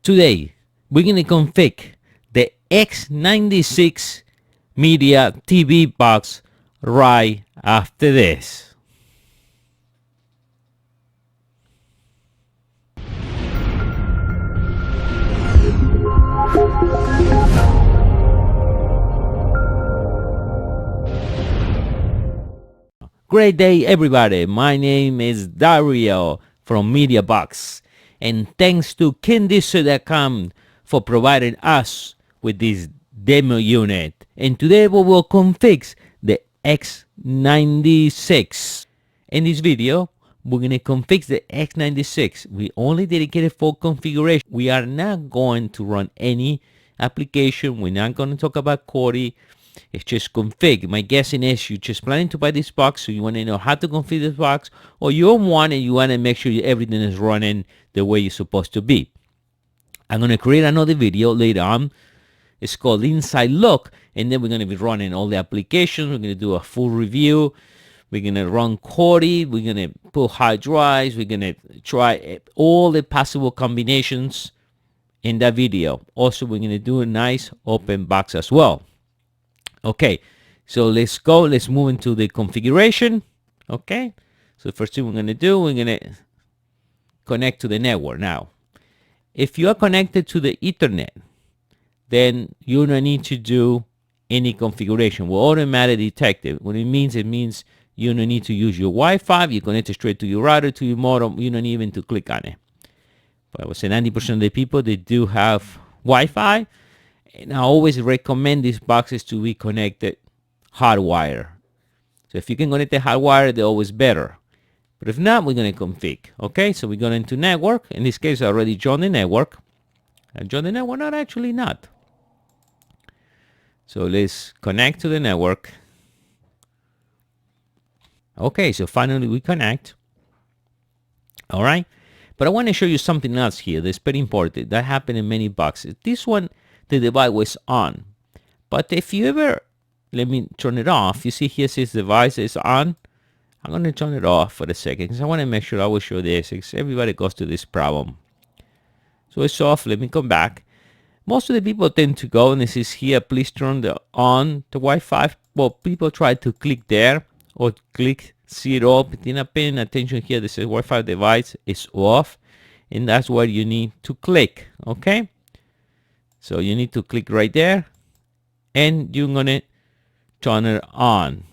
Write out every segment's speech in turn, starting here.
Today, we're going to config the X96 Media TV box right after this. Great day, everybody. My name is Dario from MediaBox, and thanks to Candice.com for providing us with this demo unit. And today we will config the X96. In this video, we're going to config the X96. We only dedicated for configuration. We are not going to run any application. We're not going to talk about Kodi. It's just config. My guessing is you're just planning to buy this box, so you want to know how to configure this box, or you don't want it, you want to make sure everything is running the way it's supposed to be. I'm going to create another video later on. It's called Inside Look, and then we're going to be running all the applications. We're going to do a full review. We're going to run Kodi. We're going to put hard drives. We're going to try all the possible combinations in that video. Also, we're going to do a nice open box as well. Okay, so let's go. Let's move into the configuration. Okay, so the first thing we're going to do, we're going to connect to the network. Now, if you are connected to the Ethernet, then you don't need to do any configuration. We'll automatically detect it. What it means you don't need to use your Wi-Fi. You connect it straight to your router, to your modem. You don't even to click on it. But I would say 90% of the people, they do have Wi-Fi. And I always recommend these boxes to be connected hardwire. So if you can connect the hardwire, they're always better. But if not, we're going to config. Okay, so we're going into network. In this case, I already joined the network. I joined the network, not. So let's connect to the network. Okay, so finally we connect. All right, but I want to show you something else here that's very important. That happened in many boxes. This one, the device was on, but if you ever, let me turn it off. You see here it says device is on. I'm going to turn it off for a second because I want to make sure I will show this because everybody goes to this problem. So it's off. Let me come back. Most of the people tend to go, and this is here, please turn the on the Wi-Fi. Well, people try to click there or click see it all, but you're not paying attention here. This is Wi-Fi device is off, and that's where you need to click. Okay, so you need to click right there, and you're gonna turn it on,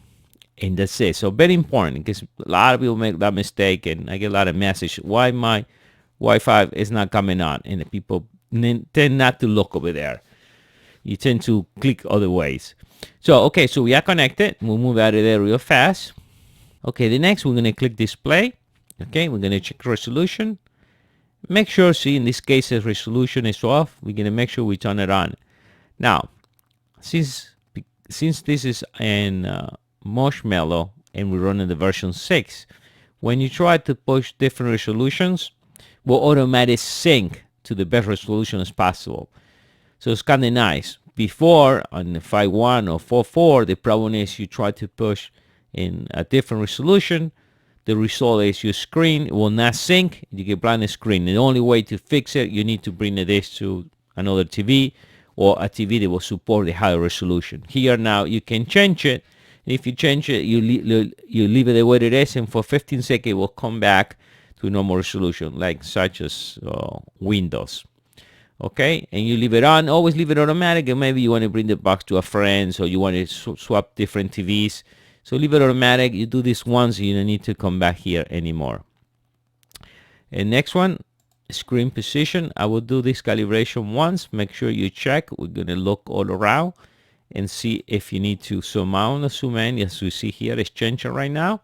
and that's it. So very important because a lot of people make that mistake, and I get a lot of message why my Wi-Fi is not coming on, and the people tend not to look over there. You tend to click other ways. So okay, so we are connected. We'll move out of there real fast. Okay, the next we're gonna click display. Okay, we're gonna check resolution. Make sure, see, in this case the resolution is off. We're gonna make sure we turn it on. Now, since this is in Marshmallow and we're running the version 6, when you try to push different resolutions, will automatically sync to the best resolution as possible. So it's kind of nice. Before on the 5.1 or 4.4, the problem is you try to push in a different resolution. The result is your screen will not sync. You get blind screen. The only way to fix it, you need to bring this to another TV or a TV that will support the higher resolution. Here now you can change it. If you change it, you leave it the way it is, and for 15 seconds it will come back to normal resolution, like such as Windows. Okay, and you leave it on. Always leave it automatic, and maybe you want to bring the box to a friend, so you want to swap different TVs. So leave it automatic. You do this once, you don't need to come back here anymore. And next one, screen position. I will do this calibration once. Make sure you check. We're going to look all around and see if you need to zoom out or zoom in. As you see here, it's changing right now.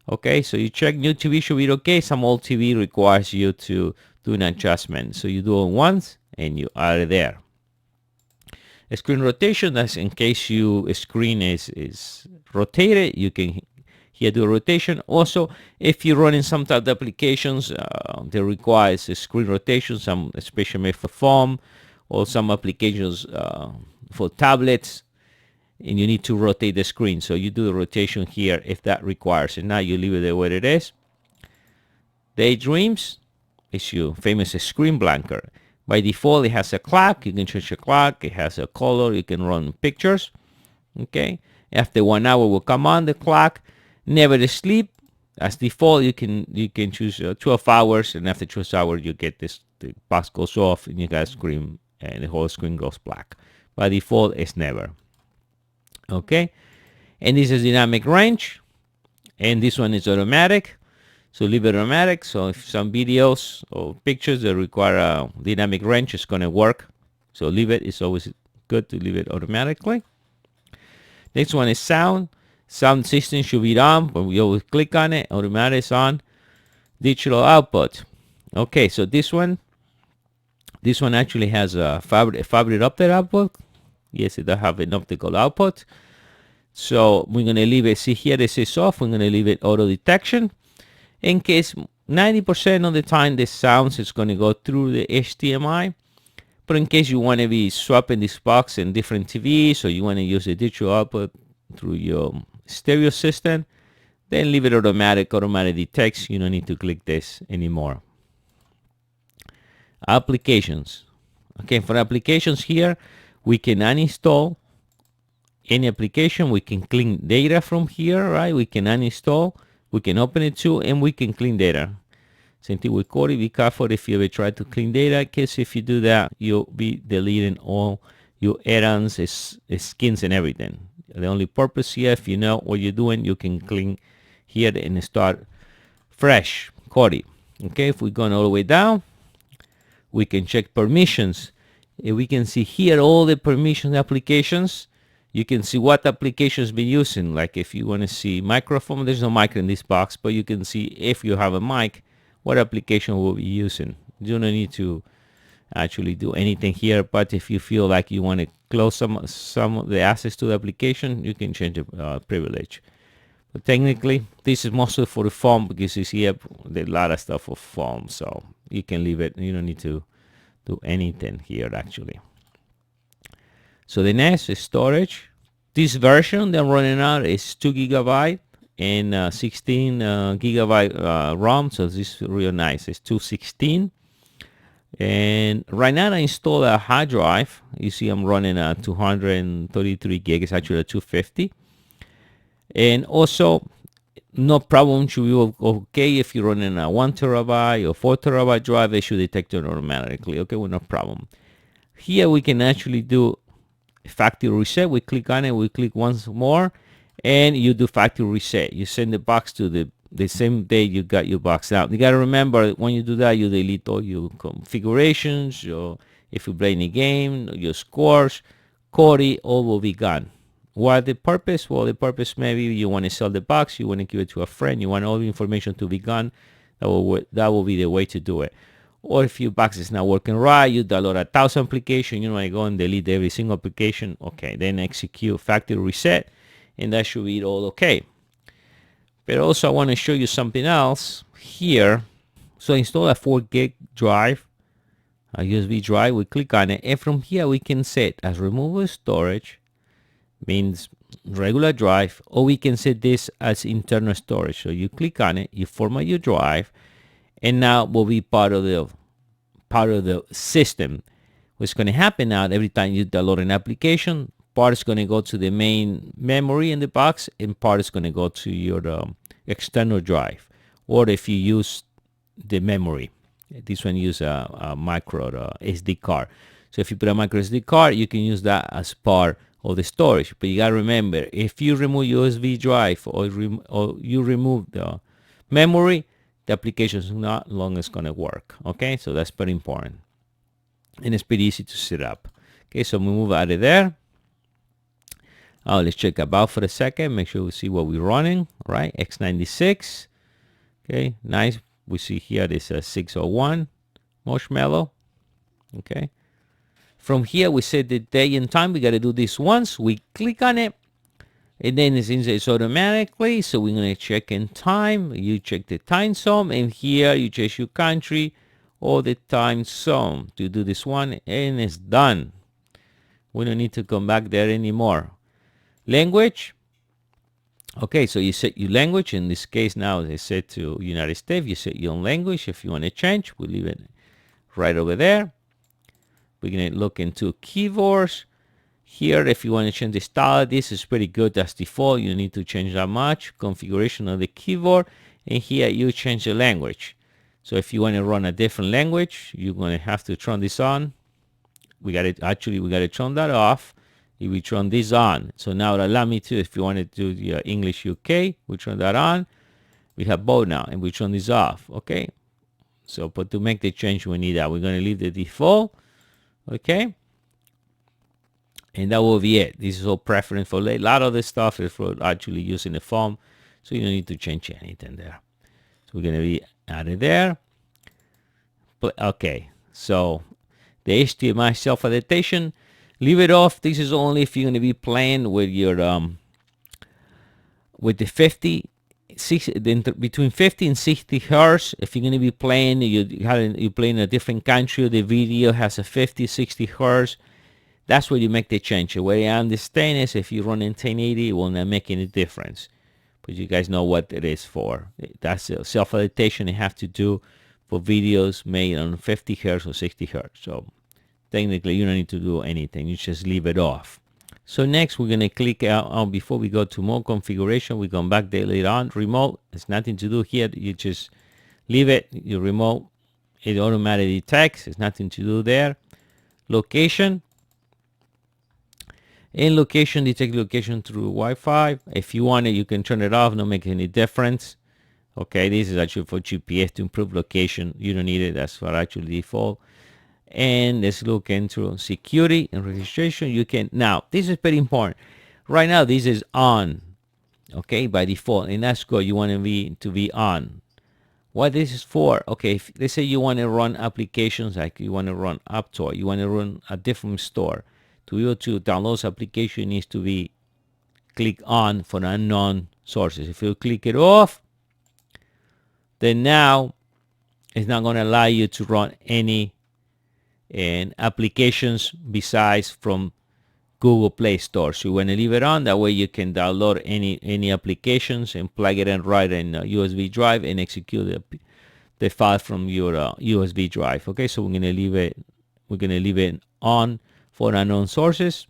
Okay, so you check new TV should be okay. Some old TV requires you to do an adjustment. So you do it once and you are there. A screen rotation, that's in case your screen is rotated, you can here do a rotation. Also, if you're running some type of applications that requires a screen rotation, some especially made for phone, or some applications for tablets, and you need to rotate the screen. So you do the rotation here if that requires it. Now you leave it the way it is. Daydreams is your famous screen blanker. By default, it has a clock. You can change the clock. It has a color. You can run pictures. Okay. After 1 hour will come on the clock. Never to sleep. As default, you can choose 12 hours, and after 12 hours, you get this. The box goes off, and you guys scream, and the whole screen goes black. By default, it's never. Okay. And this is dynamic range, and this one is automatic. So leave it automatic. So if some videos or pictures that require a dynamic range, it's going to work. So leave it. It's always good to leave it automatically. Next one is sound. Sound system should be on, but we always click on it. Automatic is on. Digital output. Okay, so this one actually has a fabric optic output. Yes, it does have an optical output. So we're going to leave it. See here, this is off. We're going to leave it auto detection. In case 90% of the time the sounds is going to go through the HDMI, but in case you want to be swapping this box in different TVs, or you want to use the digital output through your stereo system, then leave it automatic detects. You don't need to click this anymore. Applications. Okay, for applications here, we can uninstall any application. We can clean data from here, right? We can uninstall. We can open it too, and we can clean data. Same thing with Kodi. Be careful if you ever try to clean data, because if you do that, you'll be deleting all your add-ons, skins, and everything. The only purpose here, if you know what you're doing, you can clean here and start fresh. Kodi. Okay, if we're going all the way down, we can check permissions. And we can see here all the permission applications. You can see what applications be using. Like if you want to see microphone, there's no mic in this box, but you can see if you have a mic, what application will be using. You don't need to actually do anything here, but if you feel like you want to close some of the access to the application, you can change the privilege. But technically, this is mostly for the phone, because you see a lot of stuff for phone, so you can leave it. You don't need to do anything here actually. So the next is storage. This version that I'm running out is 2 GB and 16 GB ROM. So this is real nice. It's 216. And right now I installed a hard drive. You see I'm running a 233 gig. It's actually a 250. And also, no problem, should be okay if you're running a 1 terabyte or 4 terabyte drive. It should detect it automatically. Okay, well, no problem. Here we can actually do factory reset. We click on it, we click once more, and you do factory reset. You send the box to the same day you got your box out. You got to remember, when you do that, you delete all your configurations, if you play any game, your scores, Kodi, all will be gone. What the purpose? Well, the purpose, maybe you want to sell the box, you want to give it to a friend, you want all the information to be gone. That will be the way to do it. Or if your box is not working right, you download 1,000 applications, you know, I go and delete every single application. Okay, then execute factory reset, and that should be all okay. But also I want to show you something else here. So install a 4 gig drive, a USB drive. We click on it, and from here we can set as removable storage, means regular drive, or we can set this as internal storage. So you click on it, you format your drive, and now will be part of the system. What's going to happen now, every time you download an application, part is going to go to the main memory in the box, and part is going to go to your external drive. Or if you use the memory, this one use a micro SD card. So if you put a micro SD card, you can use that as part of the storage. But you got to remember, if you remove USB drive or you remove the memory, the application is not long as going to work. Okay, so that's pretty important, and it's pretty easy to set up. Okay, so we move out of there. Let's check about for a second, make sure we see what we're running. Right, X96. Okay, nice. We see here this 601 Marshmallow. Okay, from here we set the day and time. We got to do this once. We click on it, and then it's automatically. So we're going to check in time. You check the time zone, and here you choose your country or the time zone to do this one, and it's done. We don't need to come back there anymore. Language. Okay, so you set your language. In this case now it's set to United States. You set your own language. If you want to change, we'll leave it right over there. We're going to look into keyboards. Here, if you want to change the style, this is pretty good. That's default. You need to change that much. Configuration of the keyboard. And here you change the language. So if you want to run a different language, you're going to have to turn this on. We got to turn that off. If we turn this on, so now it allow me to, if you want to do the English UK, we turn that on. We have both now, and we turn this off. Okay. So, but to make the change, we need that. We're going to leave the default. Okay. And that will be it. This is all preference for a lot of the stuff is for actually using the phone, so you don't need to change anything there. So we're going to be added there. Okay. So the HDMI self-adaptation, leave it off. This is only if you're going to be playing with your with the 50, 60, between 50 and 60 hertz. If you're going to be playing, you play in a different country, the video has a 50, 60 hertz. That's where you make the change. The way I understand is if you run in 1080, it will not make any difference. But you guys know what it is for. That's a self-adaptation you have to do for videos made on 50 hertz or 60 hertz. So technically, you don't need to do anything. You just leave it off. So next, we're going to click out before we go to more configuration. We come back there later on. Remote, there's nothing to do here. You just leave it. You remote, it automatically detects. There's nothing to do there. Location. In location, detect location through Wi-Fi. If you want it, you can turn it off. Not make any difference. Okay, this is actually for GPS to improve location. You don't need it. That's for actually default. And let's look into security and registration. You can now. This is very important. Right now, this is on. Okay, by default, and that's good. You want to be on. What this is for? Okay, if, let's say you want to run applications like you want to run App Store. You want to run a different store. To be able to download application needs to be click on for unknown sources. If you click it off, then now it's not going to allow you to run any applications besides from Google Play Store. So you want to leave it on. That way you can download any applications and plug it in right in a USB drive and execute the file from your USB drive. Okay, so we're going to leave it. We're going to leave it on for unknown sources.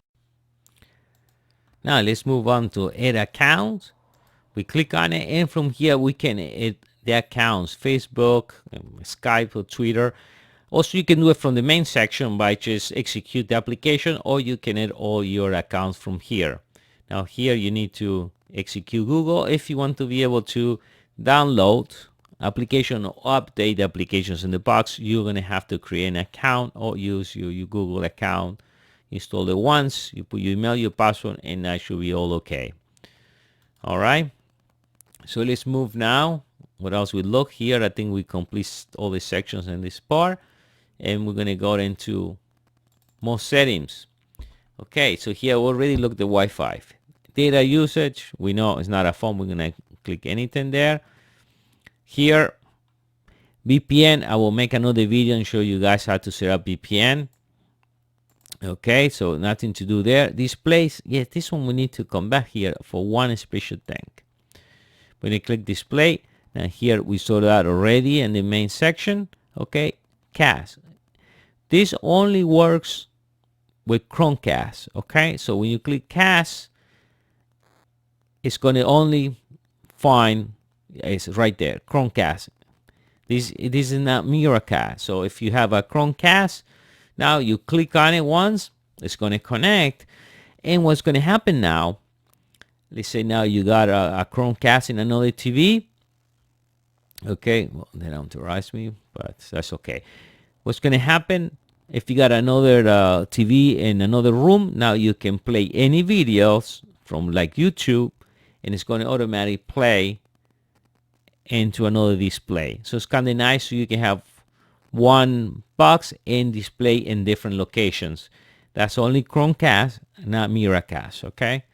Now let's move on to add accounts. We click on it, and from here we can add the accounts: Facebook, Skype, or Twitter. Also, you can do it from the main section by just execute the application, or you can add all your accounts from here. Now here you need to execute Google if you want to be able to download application or update the applications in the box. You're going to have to create an account or use your Google account. Install it once, you put your email, your password, and that should be all okay. All right. So let's move now. What else we look here? I think we complete all the sections in this part, and we're going to go into more settings. Okay, so here we already looked at Wi-Fi. Data usage, we know it's not a phone. We're going to click anything there. Here, VPN, I will make another video and show you guys how to set up VPN. Okay, so nothing to do there. Displays, yes, this one we need to come back here for one special thing. When you click display, now here we saw that already in the main section. Okay, Cast. This only works with Chromecast. Okay, so when you click Cast, it's going to only find, it's right there, Chromecast. This is not Miracast. So if you have a Chromecast, now you click on it once, it's going to connect. And what's going to happen now, let's say now you got a Chromecast in another TV. Okay, well, they don't authorize me, but that's okay. What's going to happen, if you got another TV in another room, now you can play any videos from like YouTube, and it's going to automatically play into another display. So it's kind of nice, so you can have one box and display in different locations. That's only Chromecast, not Miracast. Okay,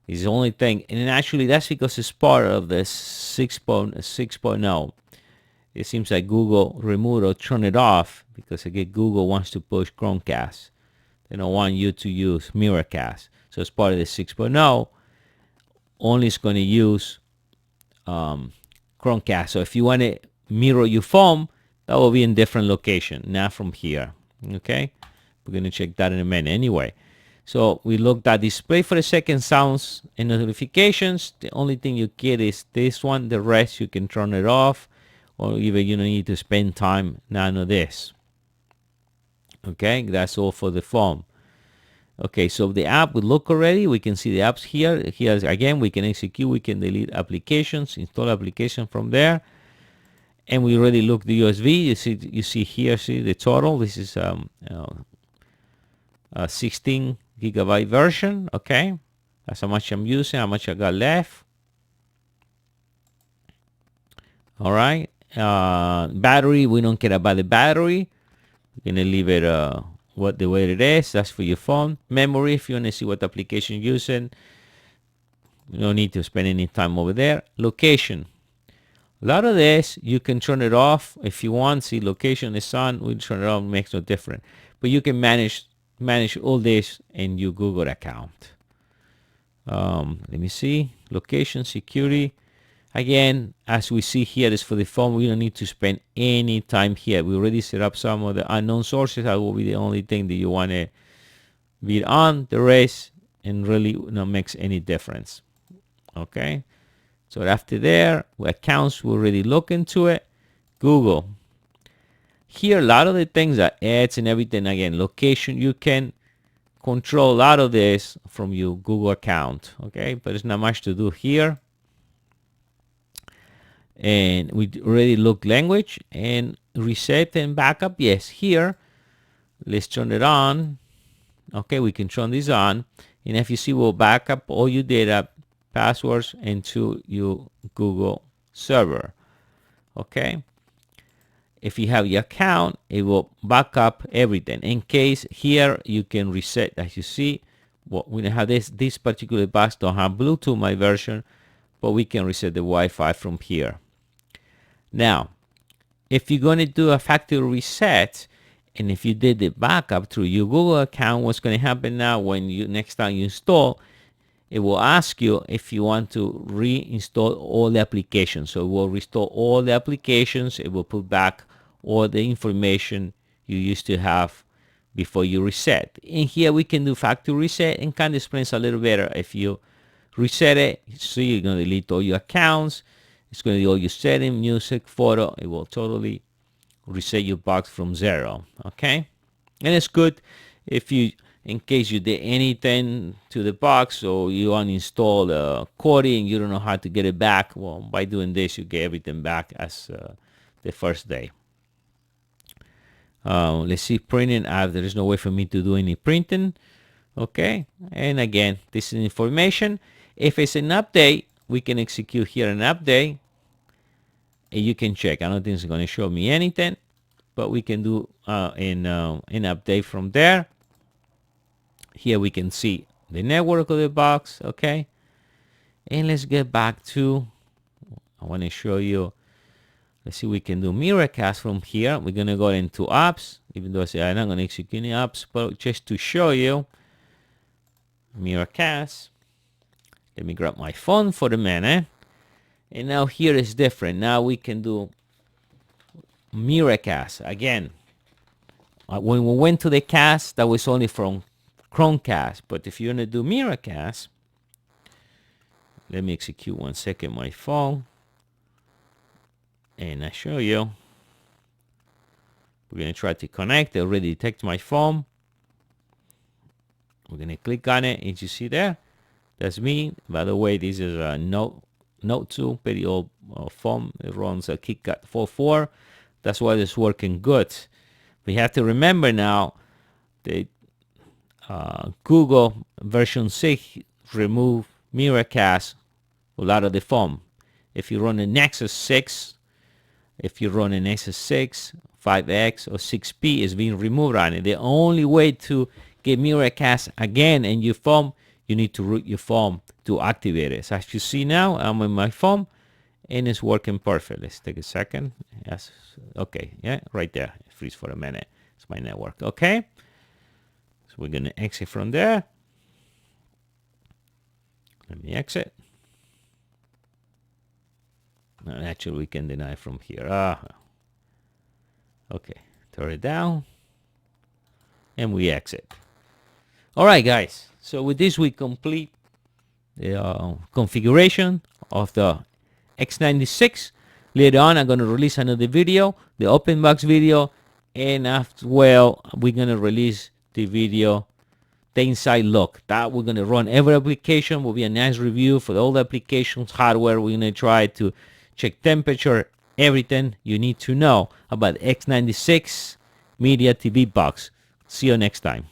it's the only thing, and actually that's because it's part of the 6.0. It seems like Google removed or turned it off because again Google wants to push Chromecast. They don't want you to use Miracast. So it's part of the 6.0. Only it's going to use Chromecast. So if you want to mirror your phone, that will be in different location, not from here. Okay, We're going to check that in a minute anyway. So we looked at display for a second, sounds and notifications. The only thing you get is this one. The rest you can turn it off, or even you don't need to spend time. None of this. Okay, that's all for the phone. Okay, so the app we look already. We can see the apps here. Here again, we can execute. We can delete applications, install application from there. And we already looked the USB. You see here. See the total. This is a 16 gigabyte version. Okay, that's how much I'm using. How much I got left. All right. Battery. We don't care about the battery. We're gonna leave it the way it is. That's for your phone. Memory. If you wanna see what application you're using, you don't need to spend any time over there. Location. A lot of this you can turn it off if you want. See, location is on. We turn it off. Makes no difference. But you can manage all this in your Google account. Let me see. Location, security. Again, as we see here, is for the phone. We don't need to spend any time here. We already set up some of the unknown sources. That will be the only thing that you want to be on. The rest and really not makes any difference. Okay. So after there, accounts, we already look into it. Google. Here, a lot of the things are ads and everything. Again, location, you can control a lot of this from your Google account. Okay, but it's not much to do here. And we already looked language and reset and backup. Yes, here, let's turn it on. Okay, we can turn this on. And if you see, we'll back up all your data, passwords into your Google server. Okay. If you have your account, it will back up everything. In case here, you can reset. As you see, we don't have this particular box don't have Bluetooth, my version, but we can reset the Wi-Fi from here. Now, if you're going to do a factory reset, and if you did the backup through your Google account, what's going to happen now when you next time you install, it will ask you if you want to reinstall all the applications. So it will restore all the applications. It will put back all the information you used to have before you reset. In here, we can do factory reset and kind of explains a little better. If you reset it, so you're going to delete all your accounts. It's going to do all your settings, music, photo. It will totally reset your box from zero. Okay? And it's good if you, in case you did anything to the box or you uninstall Kodi and you don't know how to get it back, well, by doing this, you get everything back as the first day. Let's see, printing. There is no way for me to do any printing. Okay, and again, this is information. If it's an update, we can execute here an update, and you can check. I don't think it's going to show me anything, but we can do an update from there. Here we can see the network of the box. Okay, and let's get back to. I want to show you. Let's see, we can do Miracast from here. We're going to go into apps, even though I say I'm not going to execute any apps, but just to show you Miracast. Let me grab my phone for a minute. And now here is different. Now we can do Miracast. Again, when we went to the cast, that was only from Chromecast. But if you want to do Miracast, let me execute 1 second my phone. And I show you. We're going to try to connect. It already detects my phone. We're going to click on it. And you see there? That's me. By the way, this is a Note 2, very old phone. It runs a KitKat 4.4. That's why it's working good. We have to remember now that Google version 6 remove Miracast a lot of the phone. If you run a Nexus 6, if you run an Nexus 6, 5X, or 6P, is being removed on it. The only way to get Miracast again in your phone, you need to root your phone to activate it. So as you see now, I'm on my phone, and it's working perfect. Let's take a second. Yes. Okay. Yeah, right there. Freeze for a minute. It's my network. Okay. So we're going to exit from there. Let me exit. No, actually, we can deny from here. Okay. Turn it down. and we exit. All right, guys. So with this, we complete the configuration of the X96. Later on, I'm going to release another video, the open box video, and after, well, we're going to release the video, the inside look. That we're going to run every application. Will be a nice review for all the applications, hardware. We're going to try to check temperature, everything you need to know about X96 Media TV box. See you next time.